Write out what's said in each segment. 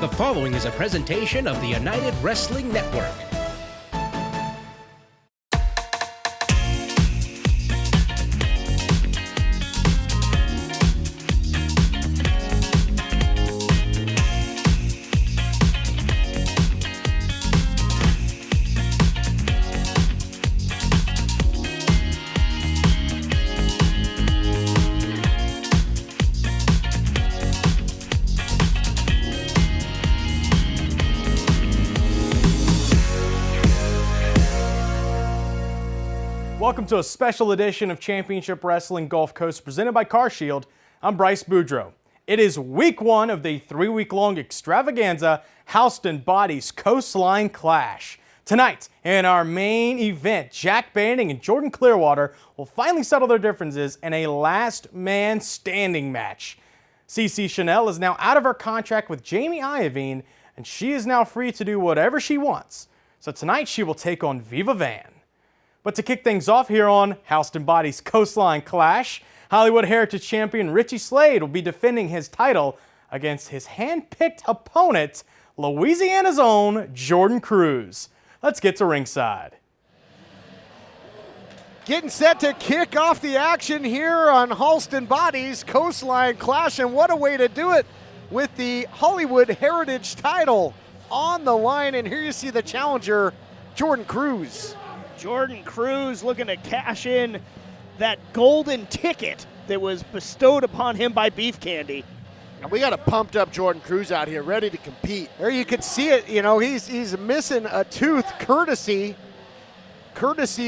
The following is a presentation of the United Wrestling Network. Welcome to a special edition of Championship Wrestling Gulf Coast presented by CarShield. I'm Bryce Boudreaux. It is week one of the 3-week-long extravaganza Halston BODDY'S Coastline Clash. Tonight, in our main event, Jack Banning and Jordan Clearwater will finally settle their differences in a last man standing match. Cece Chanel is now out of her contract with Jamie Iovine, and she is now free to do whatever she wants. So tonight she will take on Viva. But to kick things off here on Halston BODDY'S Coastline Clash, Hollywood Heritage Champion Richie Slade will be defending his title against his hand-picked opponent, Louisiana's own Jordan Cruz. Let's get to ringside. Getting set to kick off the action here on Halston BODDY'S Coastline Clash, and what a way to do it with the Hollywood Heritage title on the line. And here you see the challenger, Jordan Cruz. Jordan Cruz looking to cash in that golden ticket that was bestowed upon him by Beef Candy. And we got a pumped up Jordan Cruz out here ready to compete. There you can see it, you know, he's missing a tooth courtesy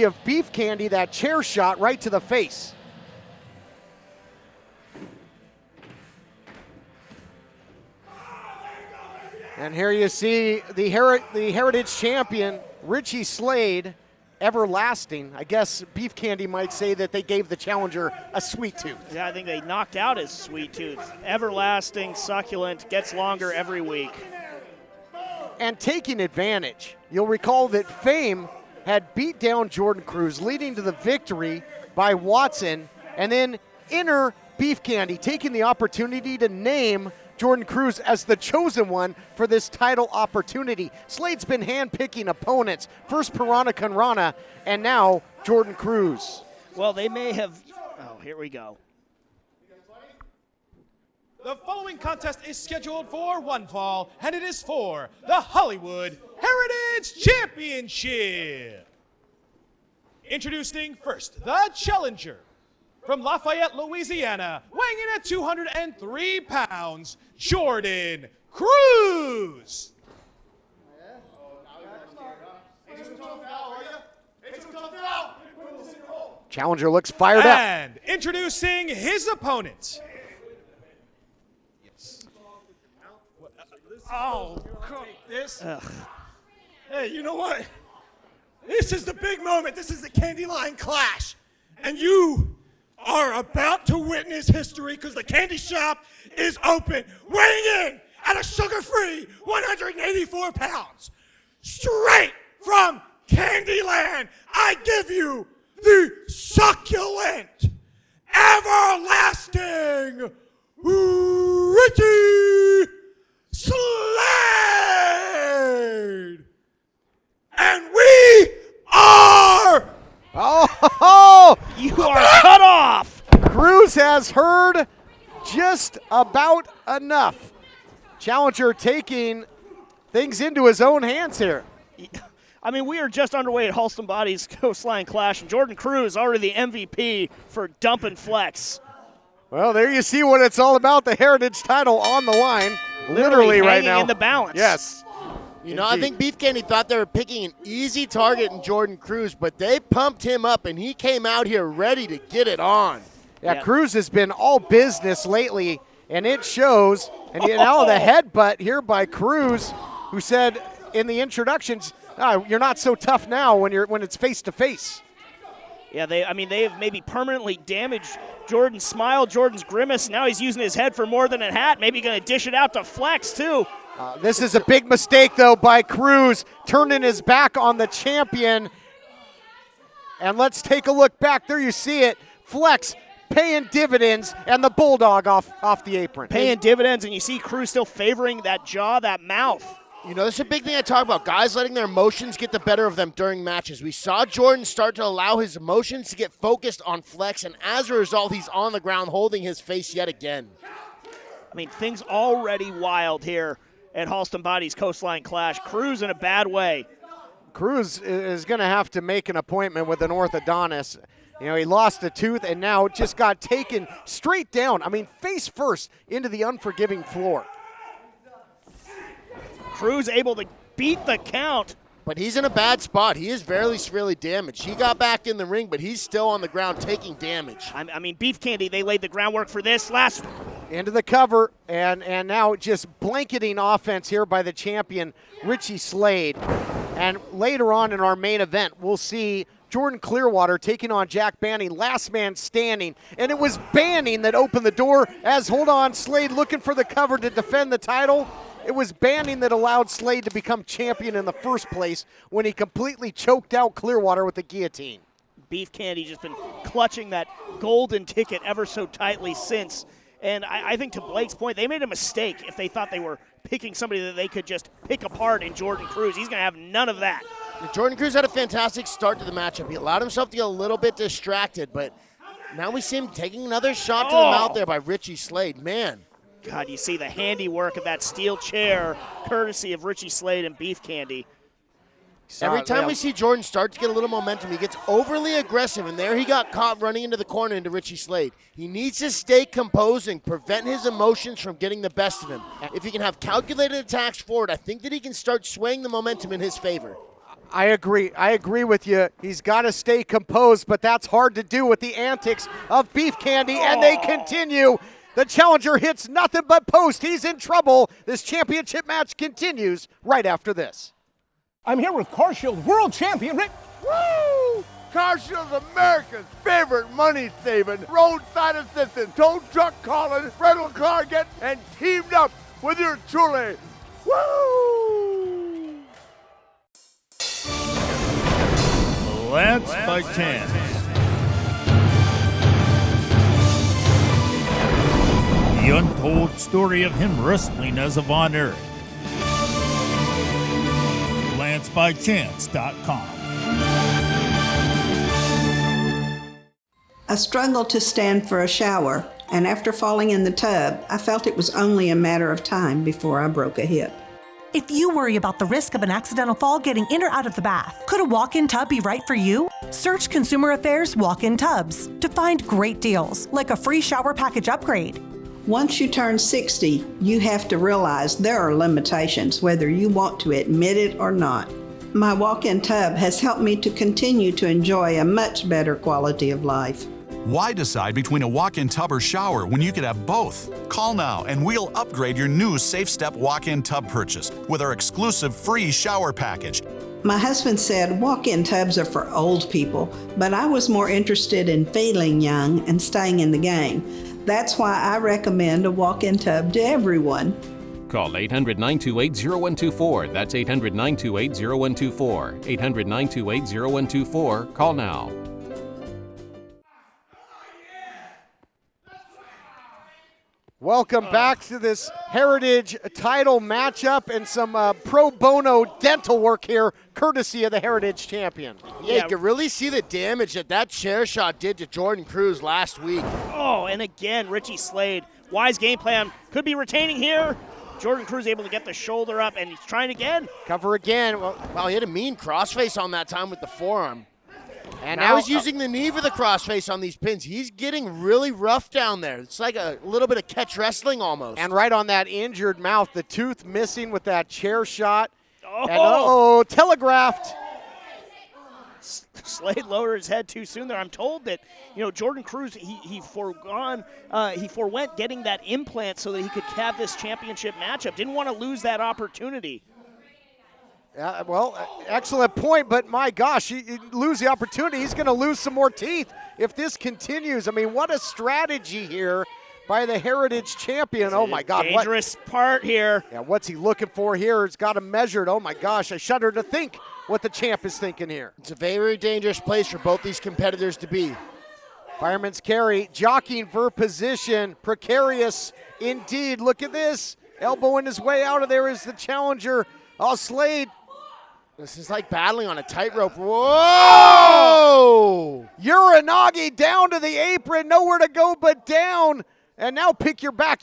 of Beef Candy, that chair shot right to the face. And here you see the Heritage Champion, Richie Slade, everlasting. I guess Beef Candy might say that they gave the challenger a sweet tooth. Yeah, I think they knocked out his sweet tooth. Everlasting, succulent, gets longer every week. And taking advantage. You'll recall that Fame had beat down Jordan Cruz, leading to the victory by Watson, and then enter Beef Candy, taking the opportunity to name Jordan Cruz as the chosen one for this title opportunity. Slade's been hand-picking opponents. First Piranha Conrana, and now Jordan Cruz. Well, they may have... Oh, here we go. The following contest is scheduled for one fall, and it is for the Hollywood Heritage Championship. Introducing first, the challenger. From Lafayette, Louisiana, weighing in at 203 pounds, Jordan Cruz. Challenger looks fired up. And introducing his opponent. Oh, this. Hey, you know what? This is the big moment. This is the Candy Line Clash. And you are about to witness history because the candy shop is open. Weighing in at a sugar-free 184 pounds. Straight from Candyland, I give you the succulent, everlasting Richie Slade. And we are... Oh, you are cut off. Cruz has heard just about enough. Challenger taking things into his own hands here. I mean, we are just underway at Halston BODDY'S Coastline Clash, and Jordan Cruz already the MVP for dumping flex. Well, there you see what it's all about, the Heritage title on the line. Literally right now. In the balance. Yes. You know, I think Beef Candy thought they were picking an easy target in Jordan Cruz, but they pumped him up, and he came out here ready to get it on. Yeah, Cruz has been all business lately, and it shows. And now the headbutt here by Cruz, who said in the introductions, you're not so tough now when it's face-to-face. Yeah, they have maybe permanently damaged Jordan's smile, Jordan's grimace. Now he's using his head for more than a hat. Maybe going to dish it out to Flex, too. This is a big mistake, though, by Cruz, turning his back on the champion. And let's take a look back. There you see it. Flex paying dividends, and the Bulldog off the apron. Paying dividends, and you see Cruz still favoring that jaw, that mouth. You know, this is a big thing I talk about. Guys letting their emotions get the better of them during matches. We saw Jordan start to allow his emotions to get focused on flex, and as a result, he's on the ground holding his face yet again. I mean, things already wild here at Halston BODDY'S Coastline Clash. Cruz in a bad way. Cruz is going to have to make an appointment with an orthodontist. You know, he lost a tooth and now just got taken straight down. I mean, face first into the unforgiving floor. Cruz able to beat the count. But he's in a bad spot. He is very severely damaged. He got back in the ring, but he's still on the ground taking damage. I mean, Beef Candy, they laid the groundwork for this last. Into the cover, and now just blanketing offense here by the champion, Richie Slade. And later on in our main event, we'll see Jordan Clearwater taking on Jack Banning, last man standing. And it was Banning that opened the door as, hold on, Slade looking for the cover to defend the title. It was Banning that allowed Slade to become champion in the first place when he completely choked out Clearwater with the guillotine. Beef Candy just been clutching that golden ticket ever so tightly since. And I think to Blake's point, they made a mistake if they thought they were picking somebody that they could just pick apart in Jordan Cruz. He's going to have none of that. Jordan Cruz had a fantastic start to the matchup. He allowed himself to get a little bit distracted, but now we see him taking another shot to the mouth there by Richie Slade. Man. God, you see the handiwork of that steel chair, courtesy of Richie Slade and Beef Candy. Every time we see Jordan start to get a little momentum, he gets overly aggressive, and there he got caught running into the corner into Richie Slade. He needs to stay composed and prevent his emotions from getting the best of him. If he can have calculated attacks forward, I think that he can start swaying the momentum in his favor. I agree with you. He's got to stay composed, but that's hard to do with the antics of Beef Candy, and they continue. The challenger hits nothing but post. He's in trouble. This championship match continues right after this. I'm here with CarShield World Champion Rick. Woo! CarShield's America's favorite money-saving, roadside assistant, tow truck calling, rental car getting, and teamed up with your truly. Woo! Lance by chance. The untold story of him wrestling as a Von Erich. LanceByChance.com. I struggled to stand for a shower, and after falling in the tub, I felt it was only a matter of time before I broke a hip. If you worry about the risk of an accidental fall getting in or out of the bath, could a walk-in tub be right for you? Search Consumer Affairs Walk-in Tubs to find great deals, like a free shower package upgrade. Once you turn 60, you have to realize there are limitations, whether you want to admit it or not. My walk-in tub has helped me to continue to enjoy a much better quality of life. Why decide between a walk-in tub or shower when you could have both? Call now and we'll upgrade your new Safe Step walk-in tub purchase with our exclusive free shower package. My husband said walk-in tubs are for old people, but I was more interested in feeling young and staying in the game. That's why I recommend a walk-in tub to everyone. Call 800-928-0124. That's 800-928-0124. 800-928-0124. Call now. Welcome back to this Heritage title matchup and some pro bono dental work here, courtesy of the Heritage champion. Yeah, you can really see the damage that chair shot did to Jordan Cruz last week. Oh, and again, Richie Slade. Wise game plan. Could be retaining here. Jordan Cruz able to get the shoulder up, and he's trying again. Cover again. Wow, he had a mean crossface on that time with the forearm. And now he's using the knee for the crossface on these pins. He's getting really rough down there. It's like a little bit of catch wrestling almost. And right on that injured mouth, the tooth missing with that chair shot. Oh, and telegraphed. Slade lowered his head too soon there. I'm told that, Jordan Cruz, he forewent getting that implant so that he could have this championship matchup. Didn't want to lose that opportunity. Well, excellent point, but my gosh, you lose the opportunity. He's going to lose some more teeth if this continues. I mean, what a strategy here by the Heritage champion. Oh, my God. Dangerous part here. Yeah, what's he looking for here? He's got him measured. Oh, my gosh, I shudder to think what the champ is thinking here. It's a very dangerous place for both these competitors to be. Fireman's carry, jockeying for position, precarious indeed. Look at this, elbowing his way out of there is the challenger. Oh, Slade. This is like battling on a tightrope. Whoa! Uranagi down to the apron, nowhere to go but down. And now pick your back,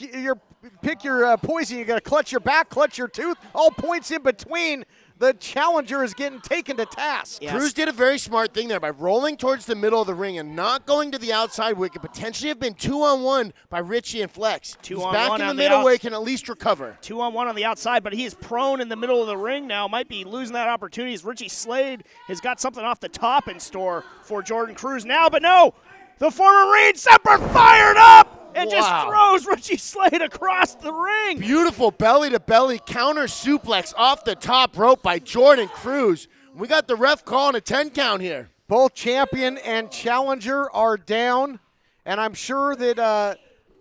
pick your poison. You got to clutch your back, clutch your tooth. All points in between. The challenger is getting taken to task. Yes. Cruz did a very smart thing there by rolling towards the middle of the ring and not going to the outside where it could potentially have been 2-on-1 by Richie and Flex. He's back in the middle where he can at least recover. 2-on-1 on the outside, but he is prone in the middle of the ring now. Might be losing that opportunity as Richie Slade has got something off the top in store for Jordan Cruz now, but no! The former Marine Semper fired up! And just throws Richie Slade across the ring. Beautiful belly-to-belly counter suplex off the top rope by Jordan Cruz. We got the ref calling a 10 count here. Both champion and challenger are down, and I'm sure that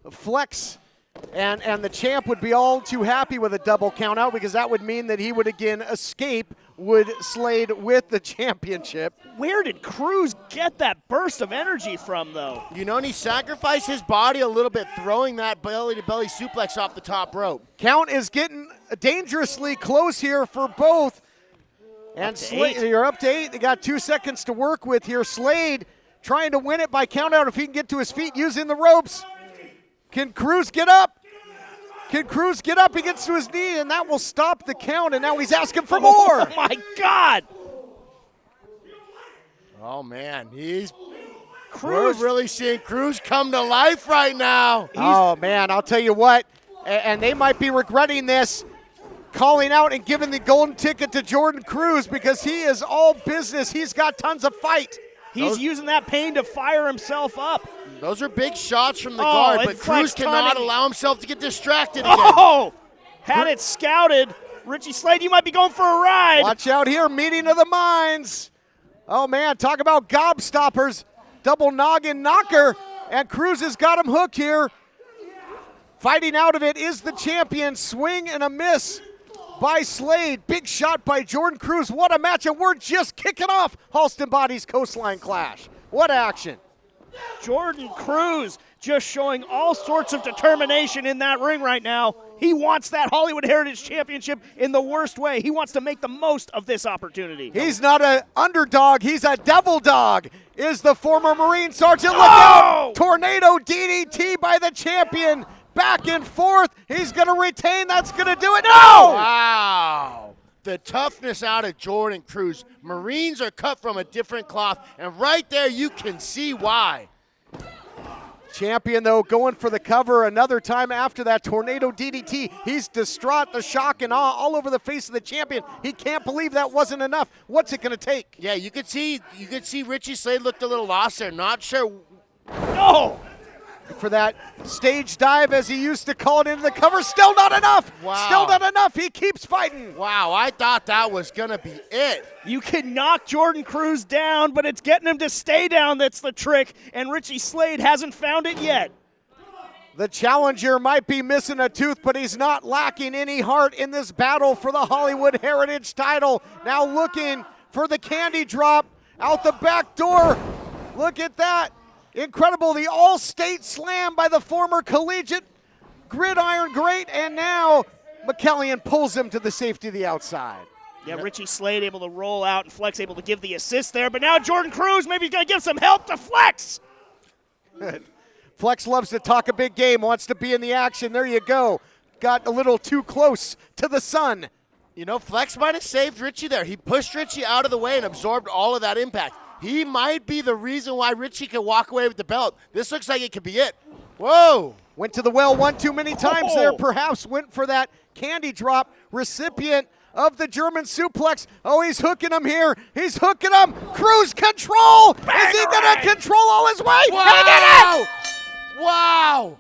Flex and the champ would be all too happy with a double count out because that would mean that he would again escape with Slade with the championship. Where did Cruz get that burst of energy from, though? You know, and he sacrificed his body a little bit throwing that belly-to-belly suplex off the top rope. Count is getting dangerously close here for both. And Slade, you're up to 8. They got 2 seconds to work with here. Slade trying to win it by count out if he can get to his feet using the ropes. Can Cruz get up? Can Cruz get up? He gets to his knee, and that will stop the count, and now he's asking for more. Oh, my God. Oh, man. We're really seeing Cruz come to life right now. Oh, man, I'll tell you what, and they might be regretting this, calling out and giving the golden ticket to Jordan Cruz because he is all business. He's got tons of fight. He's using that pain to fire himself up. Those are big shots from the guard, but Cruz cannot allow himself to get distracted again. Oh! Had it scouted. Richie Slade, you might be going for a ride. Watch out here, meeting of the minds. Oh, man, talk about gobstoppers. Double noggin knocker, and Cruz has got him hooked here. Fighting out of it is the champion. Swing and a miss by Slade. Big shot by Jordan Cruz. What a match, and we're just kicking off Halston Body's Coastline Clash. What action. Jordan Cruz just showing all sorts of determination in that ring right now. He wants that Hollywood Heritage Championship in the worst way. He wants to make the most of this opportunity. He's not an underdog. He's a devil dog, is the former Marine Sergeant. Look out! Tornado DDT by the champion. Back and forth. He's going to retain. That's going to do it. No! Wow. The toughness out of Jordan Cruz. Marines are cut from a different cloth, and right there you can see why. Champion, though, going for the cover another time after that tornado DDT. He's distraught, the shock and awe all over the face of the champion. He can't believe that wasn't enough. What's it going to take? Yeah, you could see Richie Slade looked a little lost there. Not sure. No! For that stage dive, as he used to call it, into the cover. Still not enough. Wow. Still not enough. He keeps fighting. Wow, I thought that was going to be it. You can knock Jordan Cruz down, but it's getting him to stay down that's the trick, and Richie Slade hasn't found it yet. The challenger might be missing a tooth, but he's not lacking any heart in this battle for the Hollywood Heritage title. Now looking for the candy drop out the back door. Look at that. Incredible, the all-state slam by the former collegiate gridiron great, and now McCallion pulls him to the safety of the outside. Yeah, Richie Slade able to roll out and Flex able to give the assist there, but now Jordan Cruz maybe he's going to give some help to Flex. Flex loves to talk a big game, wants to be in the action. There you go. Got a little too close to the sun. You know, Flex might have saved Richie there. He pushed Richie out of the way and absorbed all of that impact. He might be the reason why Richie can walk away with the belt. This looks like it could be it. Whoa. Went to the well one too many times there, perhaps went for that candy drop. Recipient of the German suplex. Oh, he's hooking him here. He's hooking him. Cruz control. Is he going to control all his weight? Wow. He did it. Wow.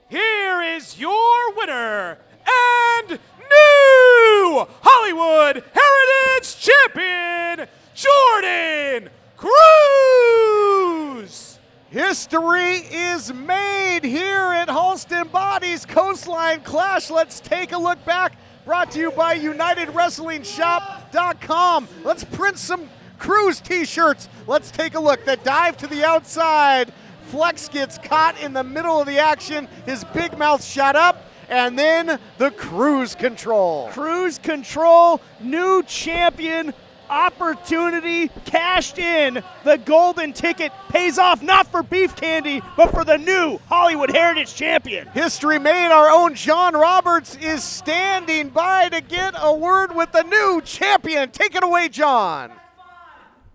Here is your winner and new Hollywood Heritage Champion, Jordan Cruz! History is made here at Halston Body's Coastline Clash. Let's take a look back. Brought to you by UnitedWrestlingShop.com. Let's print some Cruz t-shirts. Let's take a look. The dive to the outside Flex gets caught in the middle of the action. His big mouth shot up, and then the cruise control. Cruise control, new champion, opportunity cashed in. The golden ticket pays off not for Beef Candy, but for the new Hollywood Heritage champion. History made. Our own John Roberts is standing by to get a word with the new champion. Take it away, John.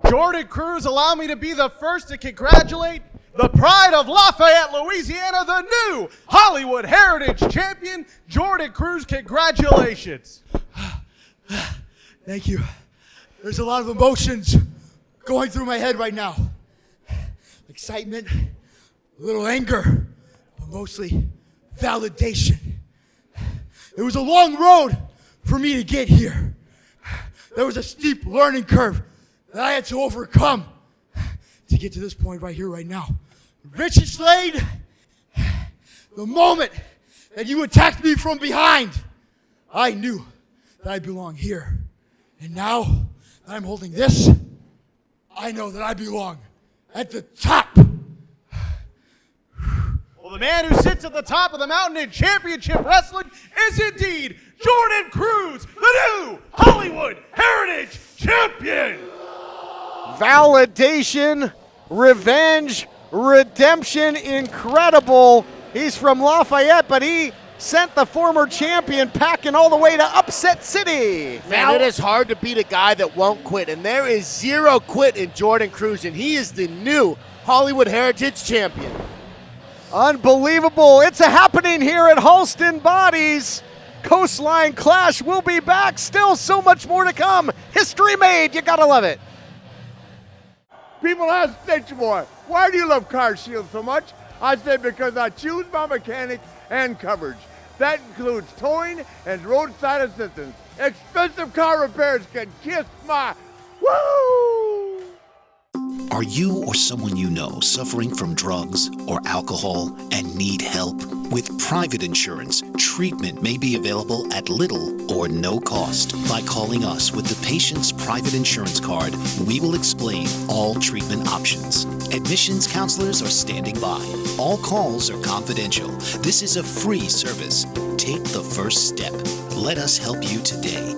Jordan Cruz, allow me to be the first to congratulate the pride of Lafayette, Louisiana, the new Hollywood Heritage champion, Jordan Cruz. Congratulations. Thank you. There's a lot of emotions going through my head right now. Excitement, a little anger, but mostly validation. It was a long road for me to get here. There was a steep learning curve that I had to overcome to get to this point right here, right now. Richie Slade, the moment that you attacked me from behind, I knew that I belong here. And now that I'm holding this, I know that I belong at the top. Well, the man who sits at the top of the mountain in championship wrestling is indeed Jordan Cruz, the new Hollywood Heritage champion. Validation, revenge, redemption, incredible. He's from Lafayette, but he sent the former champion packing all the way to Upset City. Man, it is hard to beat a guy that won't quit, and there is zero quit in Jordan Cruz, and he is the new Hollywood Heritage champion. Unbelievable. It's a happening here at Halston Bodies. Coastline Clash will be back. Still so much more to come. History made. You gotta love it. People ask Stitch Boy, why do you love Car Shield so much? I say because I choose my mechanic and coverage. That includes towing and roadside assistance. Expensive car repairs can kiss my woo! Are you or someone you know suffering from drugs or alcohol and need help? With private insurance, treatment may be available at little or no cost. By calling us with the patient's private insurance card, we will explain all treatment options. Admissions counselors are standing by. All calls are confidential. This is a free service. Take the first step. Let us help you today.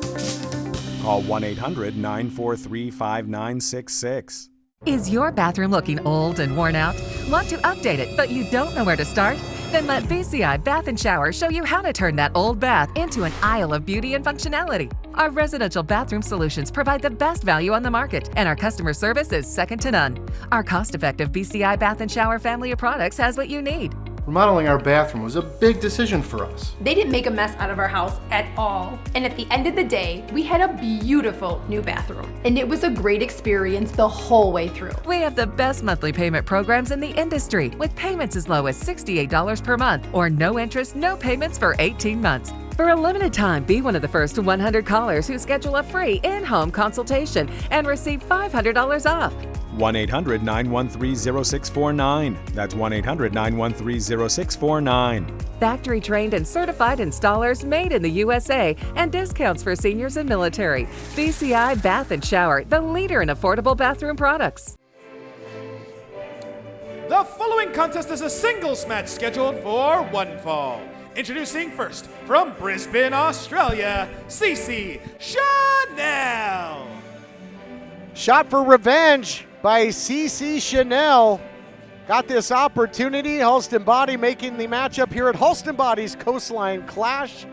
Call 1-800-943-5966. Is your bathroom looking old and worn out? Want to update it, but you don't know where to start? Then let VCI Bath & Shower show you how to turn that old bath into an aisle of beauty and functionality. Our residential bathroom solutions provide the best value on the market, and our customer service is second to none. Our cost-effective VCI Bath & Shower family of products has what you need. Remodeling our bathroom was a big decision for us. They didn't make a mess out of our house at all. And at the end of the day, we had a beautiful new bathroom. And it was a great experience the whole way through. We have the best monthly payment programs in the industry, with payments as low as $68 per month or no interest, no payments for 18 months. For a limited time, be one of the first 100 callers who schedule a free in-home consultation and receive $500 off. 1-800-913-0649. That's 1-800-913-0649. Factory trained and certified installers made in the USA, and discounts for seniors and military. VCI Bath & Shower, the leader in affordable bathroom products. The following contest is a singles match scheduled for one fall. Introducing first, from Brisbane, Australia, Cece Chanel. Shot for revenge by Cece Chanel. Got this opportunity. Halston Body making the matchup here at Halston Body's Coastline Clash.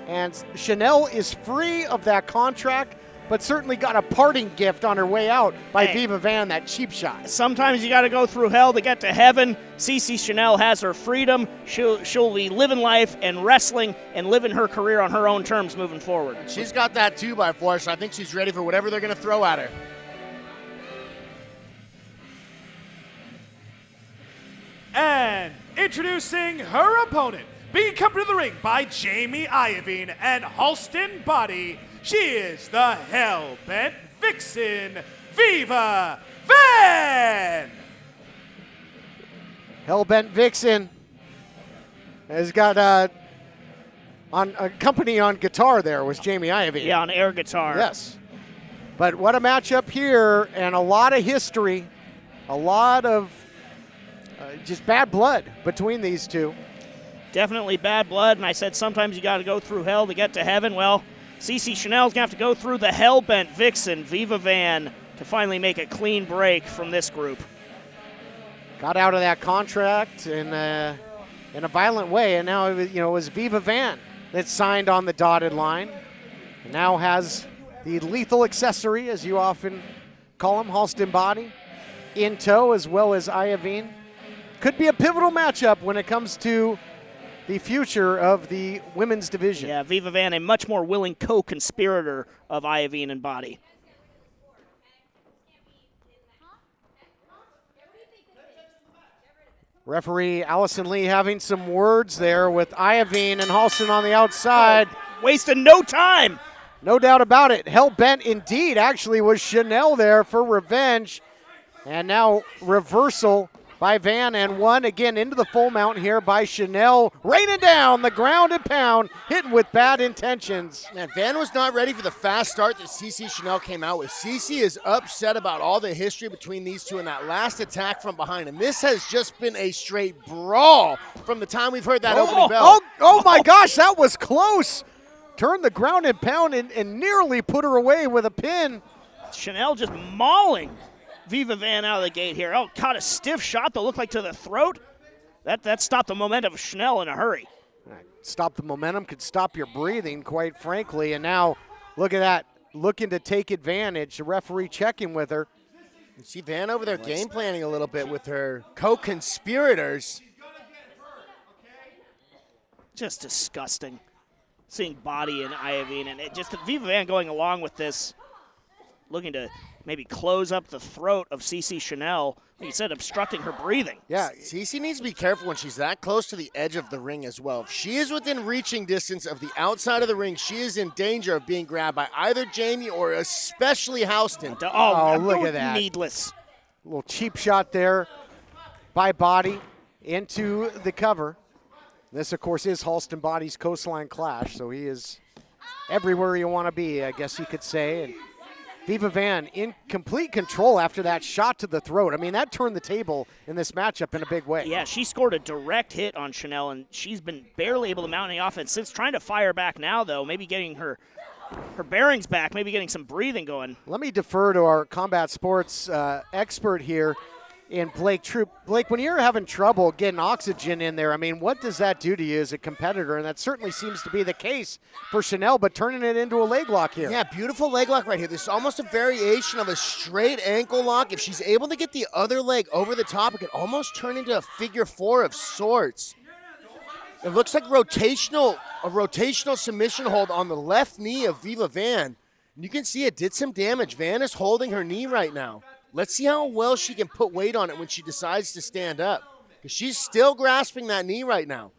And Chanel is free of that contract, but certainly got a parting gift on her way out by Viva Van, that cheap shot. Sometimes you got to go through hell to get to heaven. Cece Chanel has her freedom. She'll be living life and wrestling and living her career on her own terms moving forward. She's got that 2x4, so I think she's ready for whatever they're going to throw at her. And introducing her opponent, being accompanied to the ring by Jamie Iovine and Halston Body, she is the Hell-Bent Vixen, Viva Van! Hell-Bent Vixen has got on a company on guitar there was Jamie Iovine. Yeah, on air guitar. Yes. But what a matchup here, and a lot of history, a lot of just bad blood between these two. Definitely bad blood, and I said sometimes you got to go through hell to get to heaven. Well, Cece Chanel's going to have to go through the hell-bent Vixen, Viva Van, to finally make a clean break from this group. Got out of that contract in a violent way, and now it was Viva Van that signed on the dotted line, and now has the lethal accessory, as you often call him, Halston Body, in tow, as well as Iovine. Could be a pivotal matchup when it comes to the future of the women's division. Yeah, Viva Van, a much more willing co-conspirator of Iovine and Body. Referee Allison Lee having some words there with Iovine and Halston on the outside. Wasting no time. No doubt about it. Hell-bent indeed, actually, was Chanel there for revenge. And now reversal by Van, and one again into the full mount here by Chanel, raining down the ground and pound, hitting with bad intentions. Man, Van was not ready for the fast start that Cece Chanel came out with. Cece is upset about all the history between these two and that last attack from behind, and this has just been a straight brawl from the time we've heard that opening bell. Oh my gosh, that was close. Turned the ground and pound and nearly put her away with a pin. Chanel just mauling Viva Van out of the gate here. Oh, caught a stiff shot that looked like to the throat. That stopped the momentum of Chanel in a hurry. Stop the momentum, could stop your breathing, quite frankly. And now, look at that, looking to take advantage. The referee checking with her. You see Van over there game planning a little bit with her co-conspirators. Just disgusting. Seeing Body and Iovine, and it just Viva Van going along with this, looking to maybe close up the throat of Cece Chanel. Like you said, obstructing her breathing. Yeah, Cece needs to be careful when she's that close to the edge of the ring as well. If she is within reaching distance of the outside of the ring, she is in danger of being grabbed by either Jamie or especially Halston. Oh, look at that. Needless. A little cheap shot there by Body into the cover. This, of course, is Halston Body's Coastline Clash, so he is everywhere you want to be, I guess you could say. And Viva Van in complete control after that shot to the throat. I mean, that turned the table in this matchup in a big way. Yeah, she scored a direct hit on Chanel, and she's been barely able to mount any offense since. Trying to fire back now, though, maybe getting her bearings back, maybe getting some breathing going. Let me defer to our combat sports expert here in Blake Troop. Blake, when you're having trouble getting oxygen in there, I mean, what does that do to you as a competitor? And that certainly seems to be the case for Chanel, but turning it into a leg lock here. Yeah, beautiful leg lock right here. This is almost a variation of a straight ankle lock. If she's able to get the other leg over the top, it could almost turn into a figure four of sorts. It looks like a rotational submission hold on the left knee of Viva Van. And you can see it did some damage. Van is holding her knee right now. Let's see how well she can put weight on it when she decides to stand up, because she's still grasping that knee right now.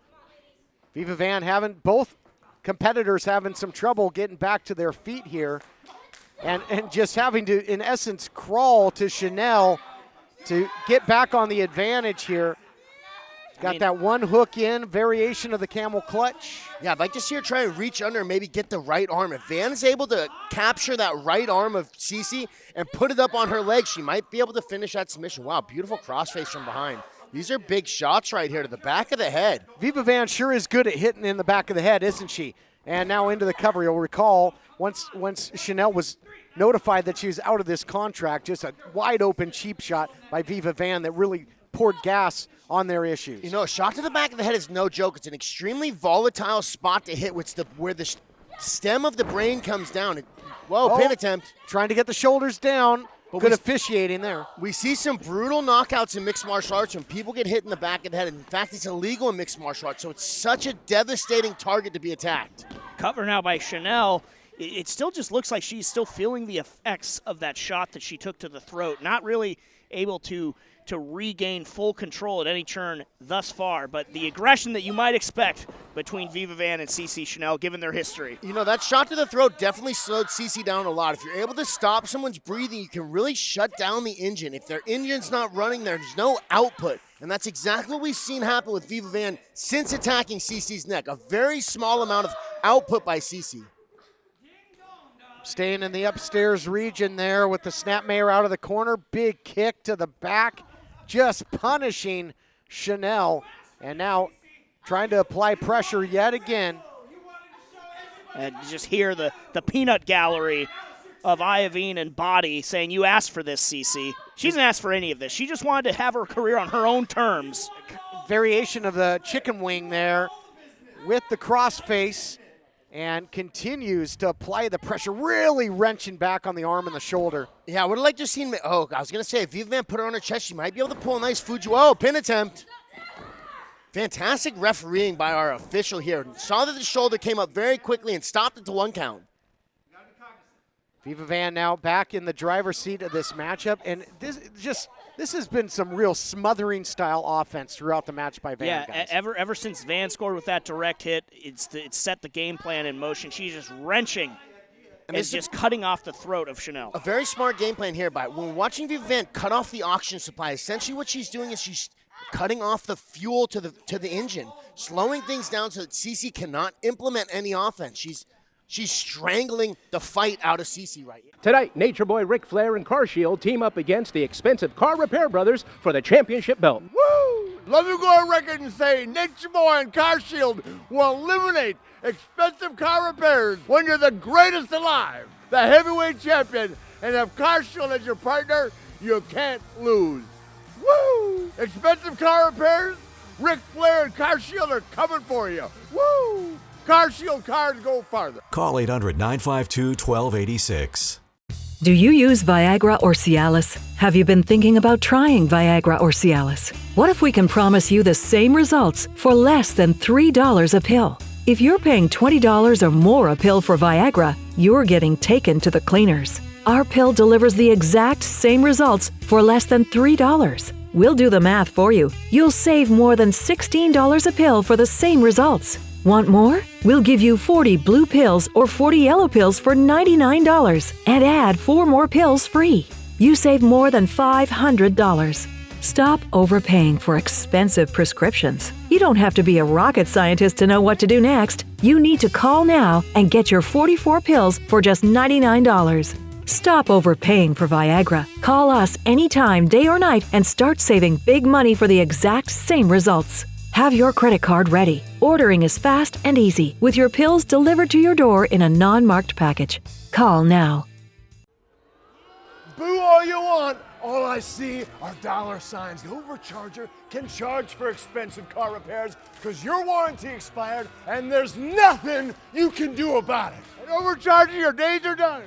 Viva Van both competitors having some trouble getting back to their feet here, and just having to, in essence, crawl to Chanel to get back on the advantage here. Got that one hook in, variation of the camel clutch. Yeah, I'd like to see her try and reach under and maybe get the right arm. If Van is able to capture that right arm of Cece and put it up on her leg, she might be able to finish that submission. Wow, beautiful crossface from behind. These are big shots right here to the back of the head. Viva Van sure is good at hitting in the back of the head, isn't she? And now into the cover. You'll recall once Chanel was notified that she was out of this contract, just a wide open cheap shot by Viva Van that really poured gas on their issues. You know, a shot to the back of the head is no joke. It's an extremely volatile spot to hit, where the stem of the brain comes down. Pin attempt. Trying to get the shoulders down. But good officiating there. We see some brutal knockouts in mixed martial arts when people get hit in the back of the head. In fact, it's illegal in mixed martial arts, so it's such a devastating target to be attacked. Cover now by Chanel. It still just looks like she's still feeling the effects of that shot that she took to the throat. Not really able to regain full control at any turn thus far, but the aggression that you might expect between Viva Van and Cece Chanel, given their history. You know, that shot to the throat definitely slowed Cece down a lot. If you're able to stop someone's breathing, you can really shut down the engine. If their engine's not running, there's no output. And that's exactly what we've seen happen with Viva Van since attacking Cece's neck. A very small amount of output by Cece. Staying in the upstairs region there with the snapmare out of the corner. Big kick to the back. Just punishing Chanel. And now trying to apply pressure yet again. And you just hear the peanut gallery of Iovine and Body saying, you asked for this, Cece. She didn't ask for any of this. She just wanted to have her career on her own terms. Variation of the chicken wing there with the crossface, and continues to apply the pressure, really wrenching back on the arm and the shoulder. Yeah, I would have liked to have seen, I was going to say, if Viva Van put her on her chest, she might be able to pull a nice Fuji. Oh, pin attempt. Fantastic refereeing by our official here. Saw that the shoulder came up very quickly and stopped it to 1 count. Viva Van now back in the driver's seat of this matchup, and this has been some real smothering style offense throughout the match by Van. Yeah, guys. ever since Van scored with that direct hit, it's set the game plan in motion. She's just wrenching and just cutting off the throat of Chanel. A very smart game plan here. When we're watching Viva Van cut off the oxygen supply, essentially what she's doing is she's cutting off the fuel to the engine, slowing things down so that Cece cannot implement any offense. She's strangling the fight out of Cece right here. Tonight, Nature Boy Ric Flair and Car Shield team up against the expensive Car Repair Brothers for the championship belt. Woo! Let me go on record and say Nature Boy and Car Shield will eliminate expensive car repairs when you're the greatest alive, the heavyweight champion, and if Car Shield is your partner, you can't lose. Woo! Expensive car repairs, Ric Flair and Car Shield are coming for you. Woo! Car Shield cars go farther. Call 800-952-1286. Do you use Viagra or Cialis? Have you been thinking about trying Viagra or Cialis? What if we can promise you the same results for less than $3 a pill? If you're paying $20 or more a pill for Viagra, you're getting taken to the cleaners. Our pill delivers the exact same results for less than $3. We'll do the math for you. You'll save more than $16 a pill for the same results. Want more? We'll give you 40 blue pills or 40 yellow pills for $99 and add 4 more pills free. You save more than $500. Stop overpaying for expensive prescriptions. You don't have to be a rocket scientist to know what to do next. You need to call now and get your 44 pills for just $99. Stop overpaying for Viagra. Call us anytime, day or night, and start saving big money for the exact same results. Have your credit card ready. Ordering is fast and easy, with your pills delivered to your door in a non-marked package. Call now. Boo all you want. All I see are dollar signs. The overcharger can charge for expensive car repairs because your warranty expired and there's nothing you can do about it. And overcharging, your days are done.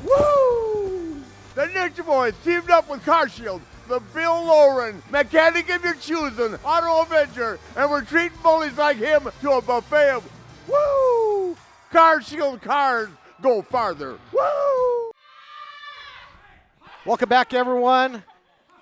Woo! The Nature Boys teamed up with Car Shield, the Bill Lauren, mechanic of your choosing, Auto Avenger, and we're treating bullies like him to a buffet of woo! Car Shield cars go farther. Woo! Welcome back, everyone.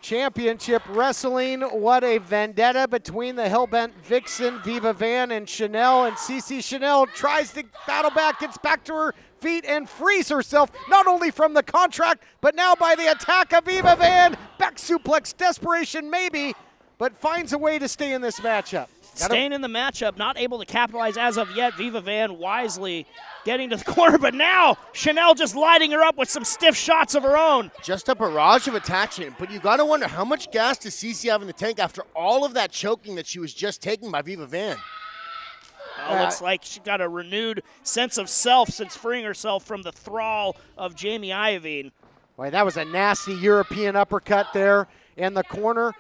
Championship Wrestling. What a vendetta between the Hellbent Vixen, Viva Van, and Chanel. And Cece Chanel tries to battle back, gets back to her feet, and frees herself, not only from the contract, but now by the attack of Viva Van. Back suplex, desperation maybe, but finds a way to stay in this matchup. Staying in the matchup, not able to capitalize as of yet. Viva Van wisely getting to the corner, but now Chanel just lighting her up with some stiff shots of her own. Just a barrage of attachment, but you got to wonder how much gas does Cece have in the tank after all of that choking that she was just taking by Viva Van. Looks like she got a renewed sense of self since freeing herself from the thrall of Jamie Iovine. Boy, that was a nasty European uppercut there in the corner.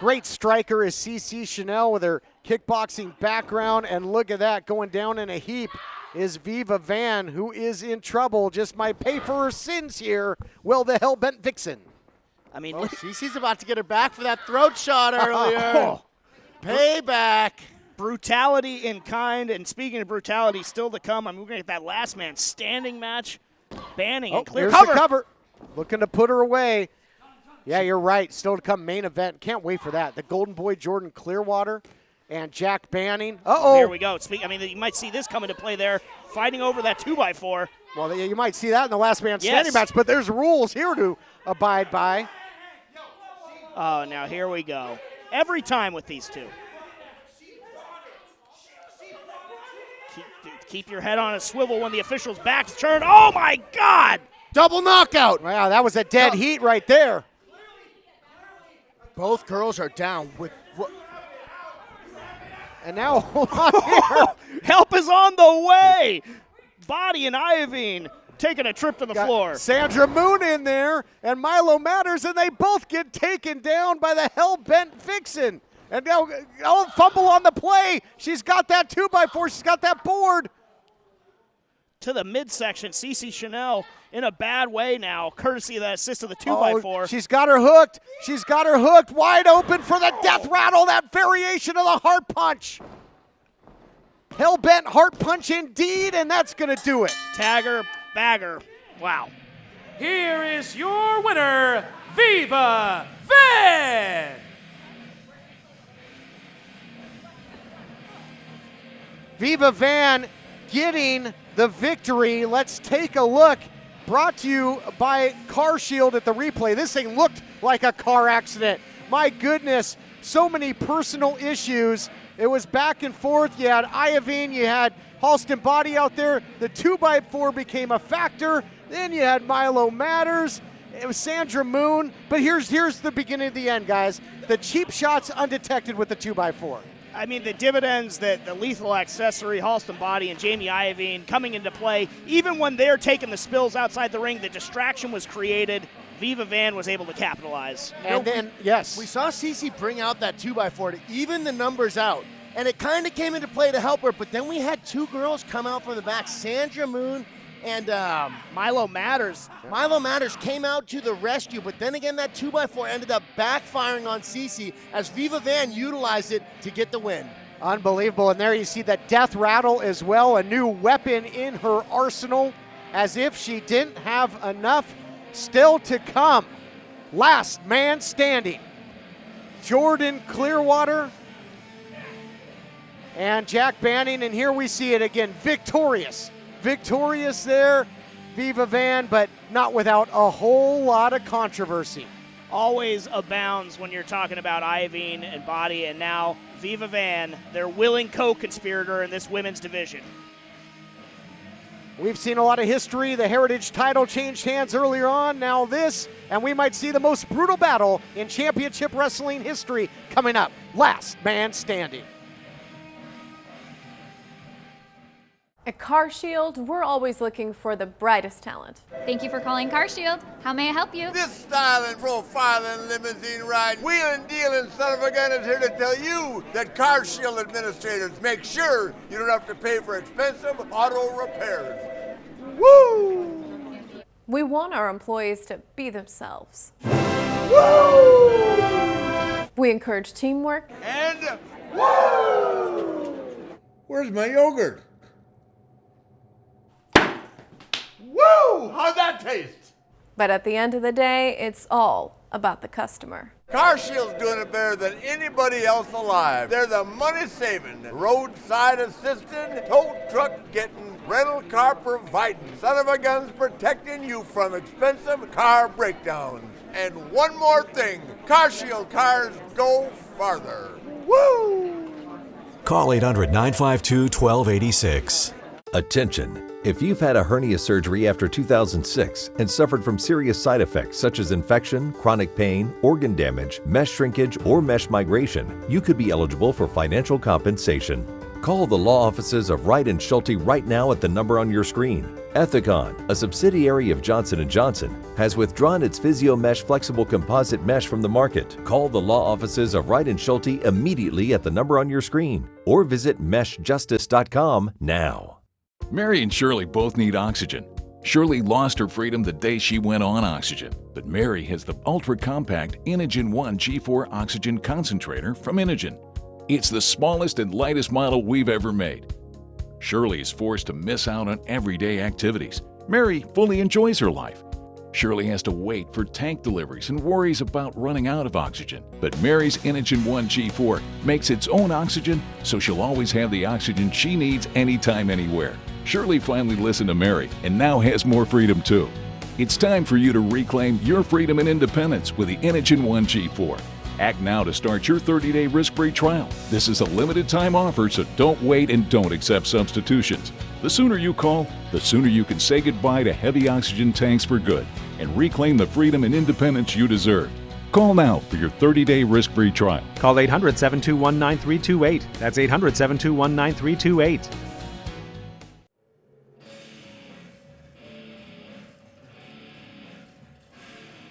Great striker is Cece Chanel with her kickboxing background, and look at that, going down in a heap is Viva Van, who is in trouble, just might pay for her sins here. Will the Hellbent Vixen? I mean, Cece's about to get her back for that throat shot earlier. Payback. Brutality in kind, and speaking of brutality, still to come. I'm looking at that last man standing match, banning and clear cover. The cover. Looking to put her away. Yeah, you're right. Still to come main event. Can't wait for that. The Golden Boy Jordan Clearwater and Jack Banning. Here we go. You might see this come into play there, fighting over that 2x4. Well, you might see that in the last man standing match, but there's rules here to abide by. Oh, now here we go. Every time with these two. Keep your head on a swivel when the official's back's turned. Oh, my God! Double knockout. Wow, that was a dead heat right there. Both girls are down with And now, hold on here. Help is on the way. Boddy and Iovine taking a trip to the floor. Sandra Moon in there and Milo Matters, and they both get taken down by the hell-bent Vixen. And now, fumble on the play. She's got that 2x4. She's got that board. To the midsection, Cece Chanel in a bad way now, courtesy of that assist of the 2x4. She's got her hooked. She's got her hooked. Wide open for the death rattle, that variation of the heart punch. Hell-bent heart punch indeed, and that's going to do it. Tagger, bagger. Wow. Here is your winner, Viva Van! Viva Van getting the victory. Let's take a look. Brought to you by Car Shield at the replay. This thing looked like a car accident. My goodness, so many personal issues. It was back and forth. You had Iovine, you had Halston Boddy out there. The 2x4 became a factor. Then you had Milo Matters. It was Sandra Moon. But here's the beginning of the end, guys. The cheap shots undetected with the 2x4. I mean, the dividends that the lethal accessory, Halston Boddy and Jamie Iovine coming into play, even when they're taking the spills outside the ring, the distraction was created. Viva Van was able to capitalize. And then, yes. We saw Cece bring out that 2x4 to even the numbers out. And it kind of came into play to help her, but then we had two girls come out from the back, Sandra Moon and Milo Matters. Milo Matters came out to the rescue, but then again, that 2x4 ended up backfiring on Cece as Viva Van utilized it to get the win. Unbelievable. And there you see that death rattle as well, a new weapon in her arsenal, as if she didn't have enough still to come. Last man standing. Jordan Clearwater and Jack Banning, and here we see it again, victorious. Victorious there, Viva Van, but not without a whole lot of controversy. Always abounds when you're talking about Iovine and Boddy, and now Viva Van, their willing co-conspirator in this women's division. We've seen a lot of history. The Heritage title changed hands earlier on, now this, and we might see the most brutal battle in championship wrestling history coming up. Last man standing. At Car Shield, we're always looking for the brightest talent. Thank you for calling Car Shield. How may I help you? This styling, profiling, limousine ride, wheeling, dealing son of a gun is here to tell you that Car Shield administrators make sure you don't have to pay for expensive auto repairs. Woo! We want our employees to be themselves. Woo! We encourage teamwork. And woo! Where's my yogurt? Woo! How'd that taste? But at the end of the day, it's all about the customer. Car Shield's doing it better than anybody else alive. They're the money-saving, roadside assisting, tow truck getting, rental car providing, son of a guns protecting you from expensive car breakdowns. And one more thing, Car Shield cars go farther. Woo! Call 800-952-1286. Attention. If you've had a hernia surgery after 2006 and suffered from serious side effects such as infection, chronic pain, organ damage, mesh shrinkage, or mesh migration, you could be eligible for financial compensation. Call the law offices of Wright & Schulte right now at the number on your screen. Ethicon, a subsidiary of Johnson & Johnson, has withdrawn its Physio-Mesh flexible composite mesh from the market. Call the law offices of Wright & Schulte immediately at the number on your screen or visit meshjustice.com now. Mary and Shirley both need oxygen. Shirley lost her freedom the day she went on oxygen, but Mary has the ultra-compact Inogen 1 G4 oxygen concentrator from Inogen. It's the smallest and lightest model we've ever made. Shirley is forced to miss out on everyday activities. Mary fully enjoys her life. Shirley has to wait for tank deliveries and worries about running out of oxygen. But Mary's Inogen 1 G4 makes its own oxygen, so she'll always have the oxygen she needs anytime, anywhere. Shirley finally listened to Mary and now has more freedom too. It's time for you to reclaim your freedom and independence with the Inogen 1 G4. Act now to start your 30-day risk-free trial. This is a limited time offer, so don't wait and don't accept substitutions. The sooner you call, the sooner you can say goodbye to heavy oxygen tanks for good and reclaim the freedom and independence you deserve. Call now for your 30-day risk-free trial. Call 800-721-9328. That's 800-721-9328.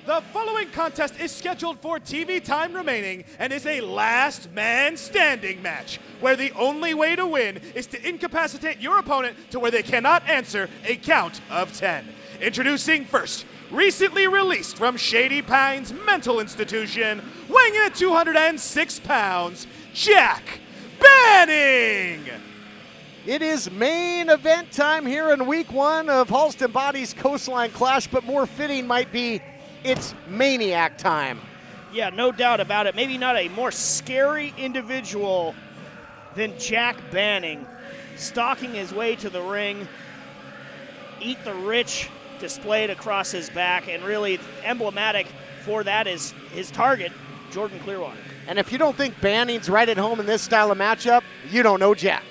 The following contest is scheduled for TV time remaining and is a last man standing match where the only way to win is to incapacitate your opponent to where they cannot answer a count of 10. Introducing first, recently released from Shady Pines Mental Institution, weighing in at 206 pounds, Jack Banning! It is main event time here in week 1 of Halston BODDY'S Coastline Clash, but more fitting might be it's Maniac time. Yeah, no doubt about it. Maybe not a more scary individual than Jack Banning, stalking his way to the ring. Eat the Rich displayed across his back, and really emblematic for that is his target, Jordan Clearwater. And if you don't think Banning's right at home in this style of matchup, you don't know Jack.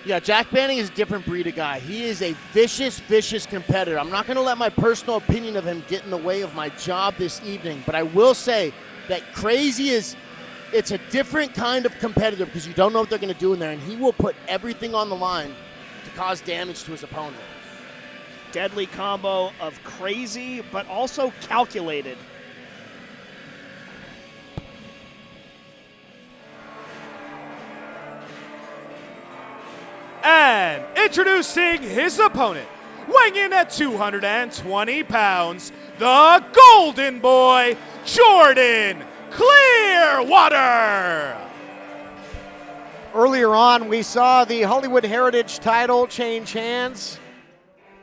Yeah, Jack Banning is a different breed of guy. He is a vicious, vicious competitor. I'm not going to let my personal opinion of him get in the way of my job this evening, but I will say that it's a different kind of competitor because you don't know what they're going to do in there, and he will put everything on the line to cause damage to his opponent. Deadly combo of crazy, but also calculated. And introducing his opponent, weighing in at 220 pounds, the Golden Boy, Jordan Clearwater. Earlier on, we saw the Hollywood Heritage title change hands.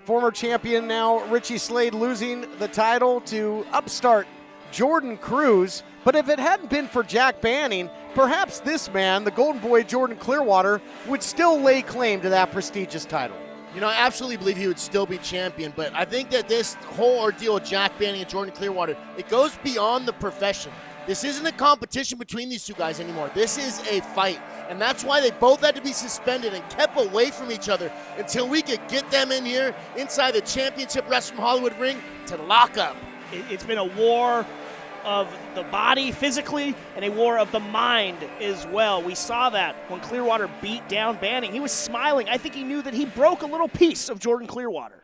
Former champion now Richie Slade losing the title to upstart Jordan Cruz. But if it hadn't been for Jack Banning, perhaps this man, the Golden Boy Jordan Clearwater, would still lay claim to that prestigious title. You know, I absolutely believe he would still be champion, but I think that this whole ordeal with Jack Banning and Jordan Clearwater, it goes beyond the profession. This isn't a competition between these two guys anymore. This is a fight, and that's why they both had to be suspended and kept away from each other until we could get them in here inside the Championship Wrestling Hollywood ring to lock up. It's been a war of the body physically and a war of the mind as well. We saw that when Clearwater beat down Banning. He was smiling. I think he knew that he broke a little piece of Jordan Clearwater.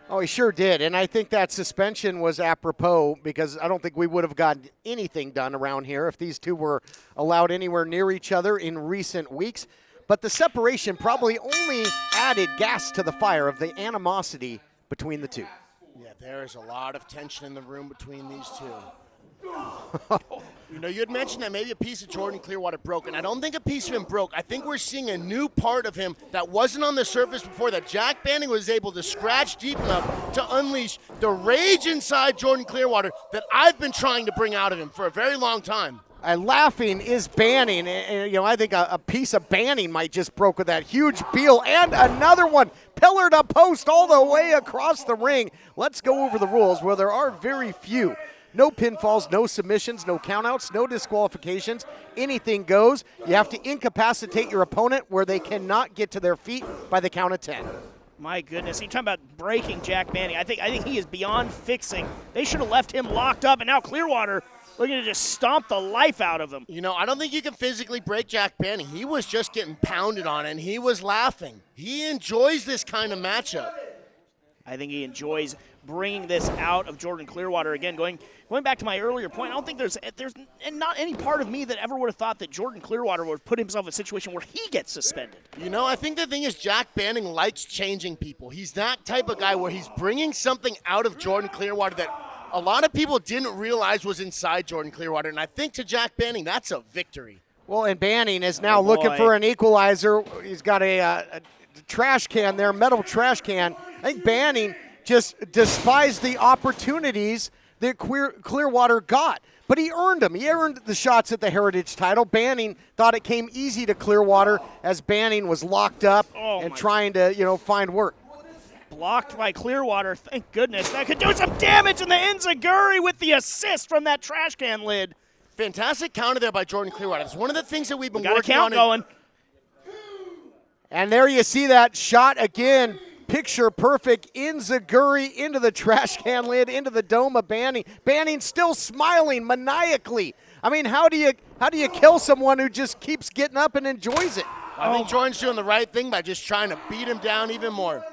Oh, he sure did, and I think that suspension was apropos because I don't think we would have gotten anything done around here if these two were allowed anywhere near each other in recent weeks. But the separation probably only added gas to the fire of the animosity between the two. Yeah, there is a lot of tension in the room between these two. You know, you had mentioned that maybe a piece of Jordan Clearwater broke, and I don't think a piece of him broke. I think we're seeing a new part of him that wasn't on the surface before, that Jack Banning was able to scratch deep enough to unleash the rage inside Jordan Clearwater that I've been trying to bring out of him for a very long time. Laughing is Banning. You know, I think a piece of Banning might just broke with that huge peel, and another one pillared a post all the way across the ring. Let's go over the rules, where there are very few. No pinfalls, no submissions, no countouts, no disqualifications. Anything goes. You have to incapacitate your opponent where they cannot get to their feet by the count of 10. My goodness, you're talking about breaking Jack Banning. I think he is beyond fixing. They should have left him locked up, and now Clearwater looking to just stomp the life out of him. You know, I don't think you can physically break Jack Banning. He was just getting pounded on, and he was laughing. He enjoys this kind of matchup. I think he enjoys bringing this out of Jordan Clearwater. Again, going back to my earlier point, I don't think there's not any part of me that ever would have thought that Jordan Clearwater would put himself in a situation where he gets suspended. You know, I think the thing is Jack Banning likes changing people. He's that type of guy where he's bringing something out of Jordan Clearwater that a lot of people didn't realize was inside Jordan Clearwater, and I think to Jack Banning, that's a victory. Well, and Banning is now looking for an equalizer. He's got a trash can there, metal trash can. I think Banning just despised the opportunities that Clearwater got. But he earned them. He earned the shots at the Heritage title. Banning thought it came easy to Clearwater as Banning was locked up and trying to, find work. Blocked by Clearwater. Thank goodness. That could do some damage in the enziguri with the assist from that trash can lid. Fantastic counter there by Jordan Clearwater. It's one of the things that we've been working on. Going. And there you see that shot again. picture perfect enziguri into the trash can lid, into the dome of Banning. Banning still smiling maniacally. I mean, how do you kill someone who just keeps getting up and enjoys it? I think Jordan's doing the right thing by just trying to beat him down even more.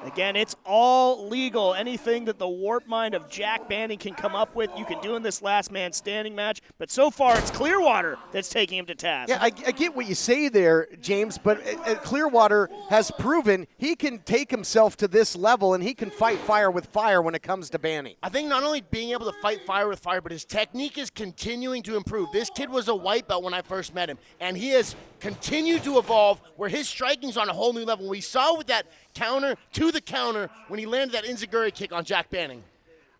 Again, it's all legal. Anything that the warp mind of Jack Banning can come up with, you can do in this last man standing match. But so far, it's Clearwater that's taking him to task. Yeah, I get what you say there, James, but Clearwater has proven he can take himself to this level and he can fight fire with fire when it comes to Banning. I think not only being able to fight fire with fire, but his technique is continuing to improve. This kid was a white belt when I first met him, and he has continued to evolve where his striking's on a whole new level. We saw with that counter to the counter when he landed that enziguri kick on Jack Banning.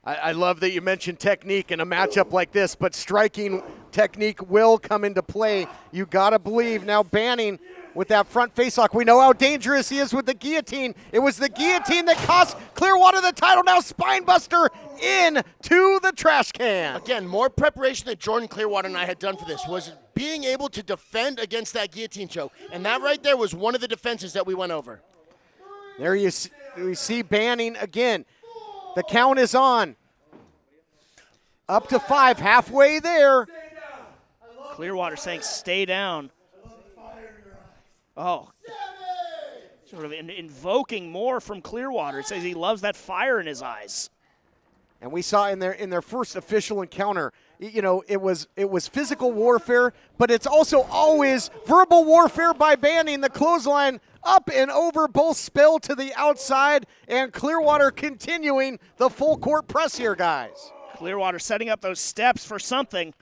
I love that you mentioned technique in a matchup like this, but striking technique will come into play. You got to believe. Now Banning with that front facelock. We know how dangerous he is with the guillotine. It was the guillotine that cost Clearwater the title. Now spinebuster into the trash can. Again, more preparation that Jordan Clearwater and I had done for this was being able to defend against that guillotine choke. And that right there was one of the defenses that we went over. There we see Banning again. The count is on. Up to 5, halfway there. Clearwater saying stay down. Oh, sort of invoking more from Clearwater. It says he loves that fire in his eyes. And we saw in their first official encounter, you know, it was physical warfare, but it's also always verbal warfare by Banning. The clothesline up and over, both spill to the outside, and Clearwater continuing the full court press here, guys. Clearwater setting up those steps for something.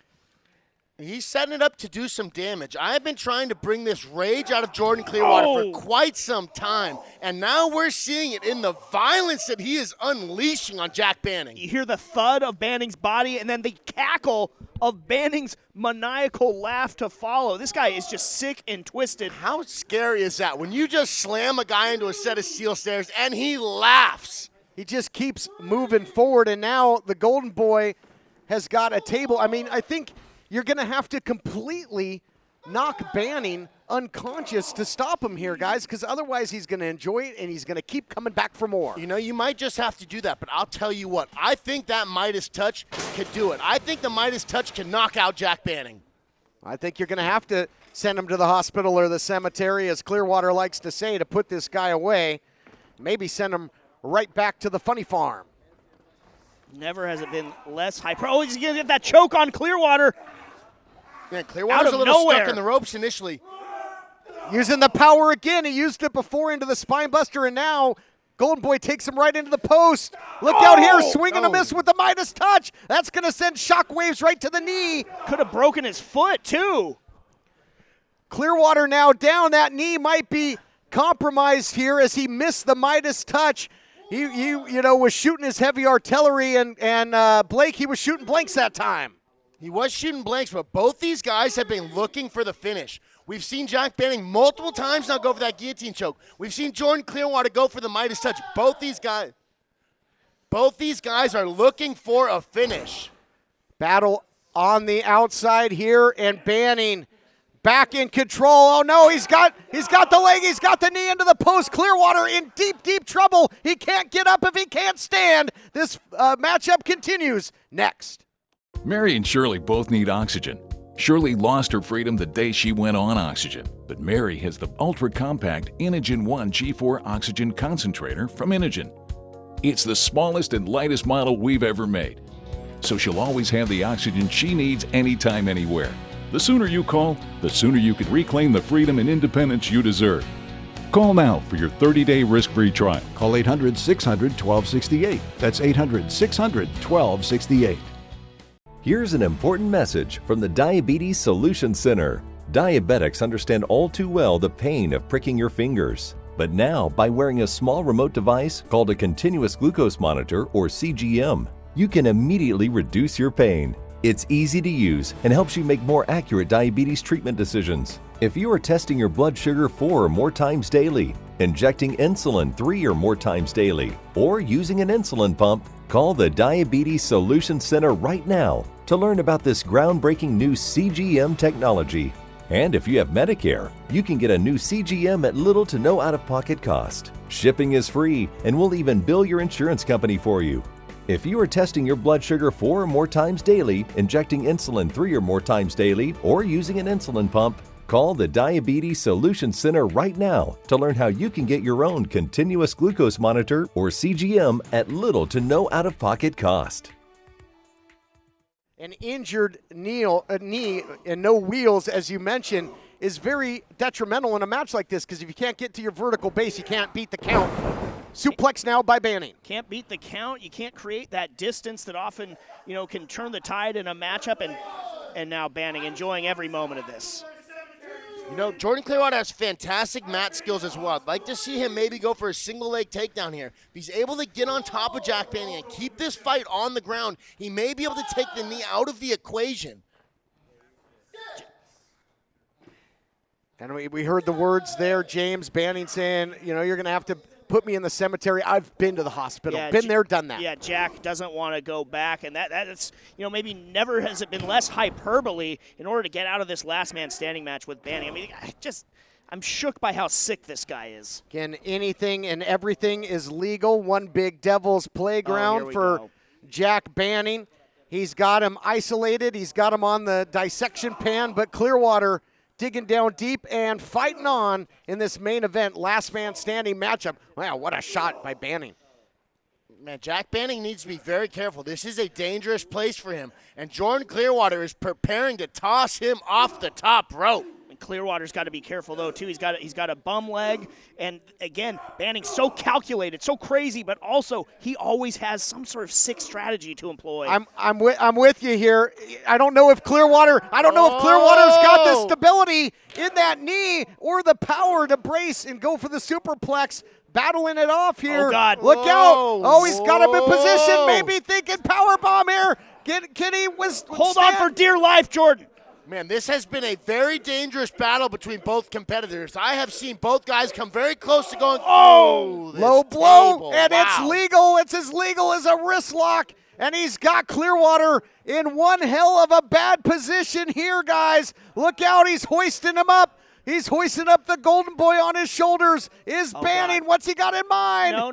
He's setting it up to do some damage. I've been trying to bring this rage out of Jordan Clearwater for quite some time, and now we're seeing it in the violence that he is unleashing on Jack Banning. You hear the thud of Banning's body and then the cackle of Banning's maniacal laugh to follow. This guy is just sick and twisted. How scary is that when you just slam a guy into a set of steel stairs and he laughs? He just keeps moving forward, and now the Golden Boy has got a table. I mean, I think you're going to have to completely knock Banning unconscious to stop him here, guys, because otherwise he's going to enjoy it and he's going to keep coming back for more. You know, you might just have to do that, but I'll tell you what. I think that Midas touch could do it. I think the Midas touch can knock out Jack Banning. I think you're going to have to send him to the hospital or the cemetery, as Clearwater likes to say, to put this guy away. Maybe send him right back to the funny farm. Never has it been less high. Oh, he's going to get that choke on Clearwater. Man, Clearwater's a little stuck in the ropes initially. Using the power again. He used it before into the spine buster, and now Golden Boy takes him right into the post. Look out here, swing and a miss with the Midas touch. That's going to send shockwaves right to the knee. Could have broken his foot, too. Clearwater now down. That knee might be compromised here as he missed the Midas touch. He was shooting his heavy artillery, and Blake, he was shooting blanks that time. He was shooting blanks, but both these guys have been looking for the finish. We've seen Jack Banning multiple times now go for that guillotine choke. We've seen Jordan Clearwater go for the Midas touch. Both these guys are looking for a finish. Battle on the outside here, and Banning back in control. Oh no, he's got the leg, he's got the knee into the post. Clearwater in deep, deep trouble. He can't get up if he can't stand. This matchup continues next. Mary and Shirley both need oxygen. Shirley lost her freedom the day she went on oxygen, but Mary has the ultra-compact Inogen 1 G4 oxygen concentrator from Inogen. It's the smallest and lightest model we've ever made, so she'll always have the oxygen she needs anytime, anywhere. The sooner you call, the sooner you can reclaim the freedom and independence you deserve. Call now for your 30-day risk-free trial. Call 800-600-1268. That's 800-600-1268. Here's an important message from the Diabetes Solution Center. Diabetics understand all too well the pain of pricking your fingers. But now, by wearing a small remote device called a continuous glucose monitor, or CGM, you can immediately reduce your pain. It's easy to use and helps you make more accurate diabetes treatment decisions. If you are testing your blood sugar 4 or more times daily, injecting insulin 3 or more times daily, or using an insulin pump, call the Diabetes Solution Center right now to learn about this groundbreaking new CGM technology. And if you have Medicare, you can get a new CGM at little to no out-of-pocket cost. Shipping is free, and we'll even bill your insurance company for you. If you are testing your blood sugar 4 or more times daily, injecting insulin 3 or more times daily, or using an insulin pump, call the Diabetes Solution Center right now to learn how you can get your own continuous glucose monitor or CGM at little to no out-of-pocket cost. An injured knee and no wheels, as you mentioned, is very detrimental in a match like this, because if you can't get to your vertical base, you can't beat the count. Suplex now by Banning. Can't beat the count. You can't create that distance that often, can turn the tide in a matchup. And now Banning enjoying every moment of this. Jordan Clearwater has fantastic mat skills as well. I'd like to see him maybe go for a single leg takedown here. If he's able to get on top of Jack Banning and keep this fight on the ground, he may be able to take the knee out of the equation. And we heard the words there, James Banning saying, you're going to have to put me in the cemetery. I've been to the hospital. Been there, done that. Yeah, Jack doesn't want to go back, and that's maybe never has it been less hyperbole in order to get out of this last man standing match with Banning. I mean, I'm shook by how sick this guy is. Again, anything and everything is legal. One big devil's playground for Jack Banning. He's got him isolated. He's got him on the dissection pan, but Clearwater digging down deep and fighting on in this main event, last man standing matchup. Wow, what a shot by Banning. Man, Jack Banning needs to be very careful. This is a dangerous place for him, and Jordan Clearwater is preparing to toss him off the top rope. And Clearwater's got to be careful, though, too. He's got a bum leg, and, again, Banning's so calculated, so crazy, but also he always has some sort of sick strategy to employ. I'm with you here. I don't know if Clearwater's got the stability in that knee or the power to brace and go for the superplex. Battling it off here. Oh, God. Look out. Oh, he's got him in position. Maybe thinking power bomb here. Can he hold on for dear life, Jordan. Man, this has been a very dangerous battle between both competitors. I have seen both guys come very close to going, low blow, table. And wow. It's legal. It's as legal as a wrist lock, and he's got Clearwater in one hell of a bad position here, guys. Look out, he's hoisting him up. He's hoisting up the Golden Boy on his shoulders. Banning. God. What's he got in mind? No.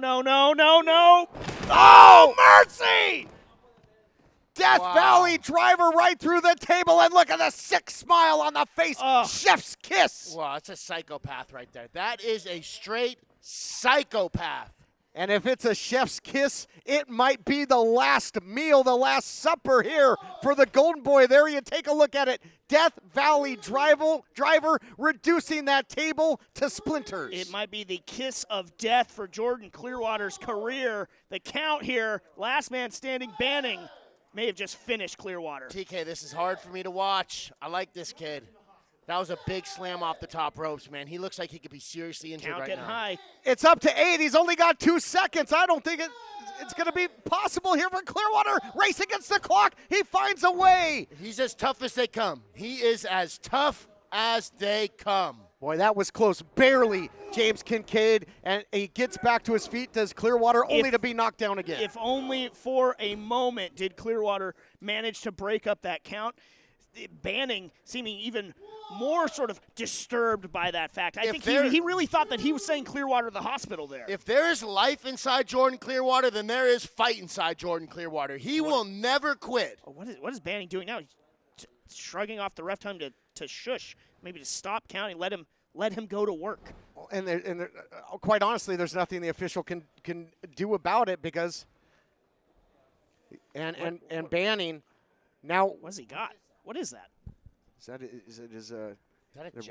Oh, mercy! Death Valley driver right through the table, and look at the sick smile on the face. Chef's kiss. Wow, that's a psychopath right there. That is a straight psychopath. And if it's a chef's kiss, it might be the last meal, the last supper here for the Golden Boy. There you take a look at it. Death Valley driver reducing that table to splinters. It might be the kiss of death for Jordan Clearwater's career. The count here, last man standing, Banning may have just finished Clearwater. TK, this is hard for me to watch. I like this kid. That was a big slam off the top ropes, man. He looks like he could be seriously injured Count right getting now. high. It's up to 8. He's only got 2 seconds. I don't think it's going to be possible here for Clearwater. Race against the clock. He finds a way. He's as tough as they come. He is as tough as they come. Boy, that was close. Barely, James Kincaid, and he gets back to his feet, does Clearwater, only to be knocked down again. If only for a moment did Clearwater manage to break up that count. Banning seeming even more sort of disturbed by that fact. I think he really thought that he was saying Clearwater to the hospital there. If there is life inside Jordan Clearwater, then there is fight inside Jordan Clearwater. He will never quit. What is Banning doing now? He's shrugging off the ref time to shush, maybe to stop counting, let him go to work. And quite honestly, there's nothing the official can do about it because and Banning now. What's he got? What is that? Is it his the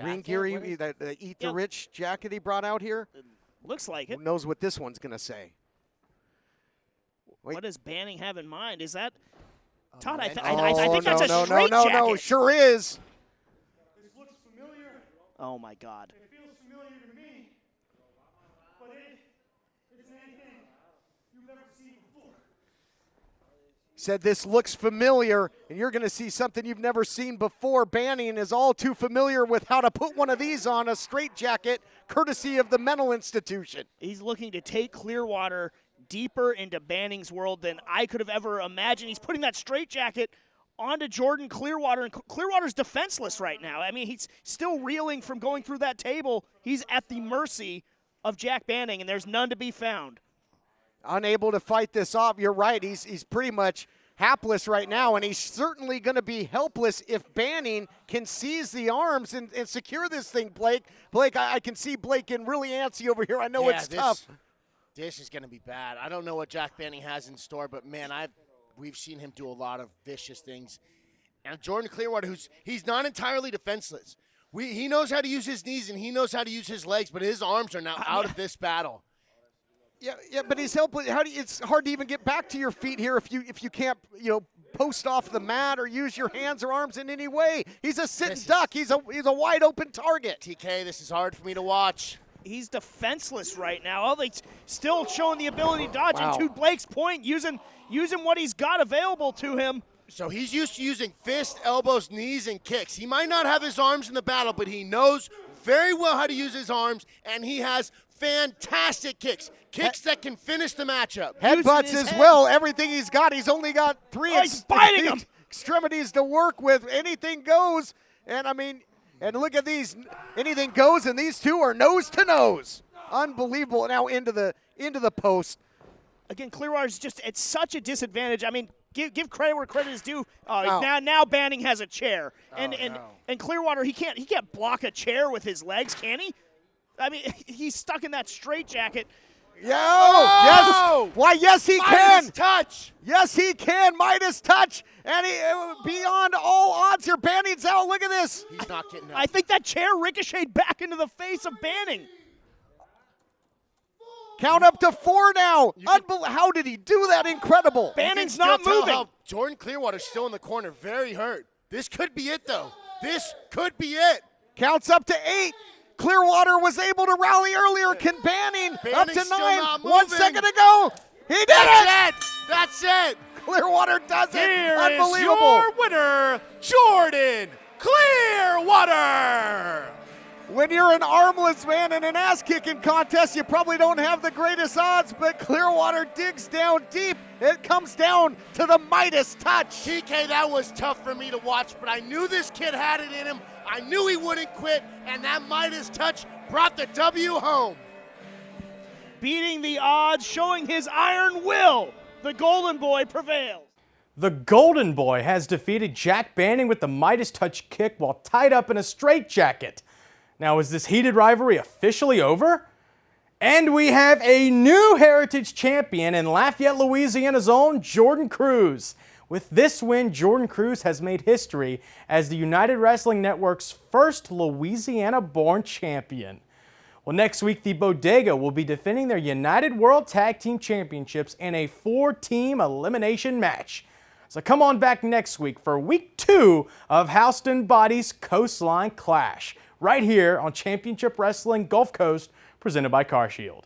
ring gear? That Eat the Rich jacket he brought out here? It looks like it. Who knows what this one's going to say? Wait. What does Banning have in mind? Is that Todd? I think no, that's a straight jacket. No, sure is. This looks familiar. Oh my God. It feels familiar to me, but it's anything you've never seen before. Said this looks familiar, and you're going to see something you've never seen before. Banning is all too familiar with how to put one of these on a straitjacket, courtesy of the mental institution. He's looking to take Clearwater deeper into Banning's world than I could have ever imagined. He's putting that straitjacket onto Jordan Clearwater, and Clearwater's defenseless right now. I mean, he's still reeling from going through that table. He's at the mercy of Jack Banning, and there's none to be found. Unable to fight this off. You're right. He's pretty much hapless right now, and he's certainly going to be helpless if Banning can seize the arms and secure this thing, Blake. Blake, I can see Blake getting really antsy over here. I know it's tough. This is going to be bad. I don't know what Jack Banning has in store, but, man, we've seen him do a lot of vicious things. And Jordan Clearwater, he's not entirely defenseless. He knows how to use his knees and he knows how to use his legs, but his arms are now out of this battle. Yeah, but he's helpless. It's hard to even get back to your feet here if you can't, post off the mat or use your hands or arms in any way. He's a sitting duck. He's a wide open target. TK, this is hard for me to watch. He's defenseless right now. Oh, they still showing the ability to dodge. Wow. And to Blake's point, using what he's got available to him. So he's used to using fists, elbows, knees, and kicks. He might not have his arms in the battle, but he knows very well how to use his arms, and he has fantastic kicks. Kicks that can finish the matchup. Headbutts as well. Everything he's got. He's only got three he's biting him. Extremities to work with. Anything goes. And and look at these. Anything goes, and these two are nose to nose. Unbelievable. Now into the post. Again, Clearwater's just at such a disadvantage. I mean, give credit where credit is due. Now Banning has a chair, and Clearwater he can't block a chair with his legs, can he? I mean, he's stuck in that straitjacket. Yes. Why, yes, he can. Midas touch. Yes, he can. Midas touch. And beyond all odds here. Banning's out. Look at this. He's not getting out. I think that chair ricocheted back into the face of Banning. Count up to 4 now. How did he do that? Incredible. Banning's not moving. Jordan Clearwater's still in the corner, very hurt. This could be it, though. This could be it. Counts up to 8. Clearwater was able to rally earlier. Can Banning up to 9? 1 second to go. He did it. That's it. Clearwater does it. Here Unbelievable. is your winner, Jordan Clearwater. When you're an armless man in an ass-kicking contest, you probably don't have the greatest odds, but Clearwater digs down deep. It comes down to the Midas touch. TK, that was tough for me to watch, but I knew this kid had it in him. I knew he wouldn't quit, and that Midas touch brought the W home. Beating the odds, showing his iron will, the Golden Boy prevails. The Golden Boy has defeated Jack Banning with the Midas touch kick while tied up in a straitjacket. Now, is this heated rivalry officially over? And we have a new Heritage champion in Lafayette, Louisiana's own Jordan Cruz. With this win, Jordan Cruz has made history as the United Wrestling Network's first Louisiana-born champion. Well, next week, the Bodega will be defending their United World Tag Team Championships in a 4-team elimination match. So come on back next week for week 2 of Halston BODDY'S Coastline Clash, right here on Championship Wrestling Gulf Coast, presented by CarShield.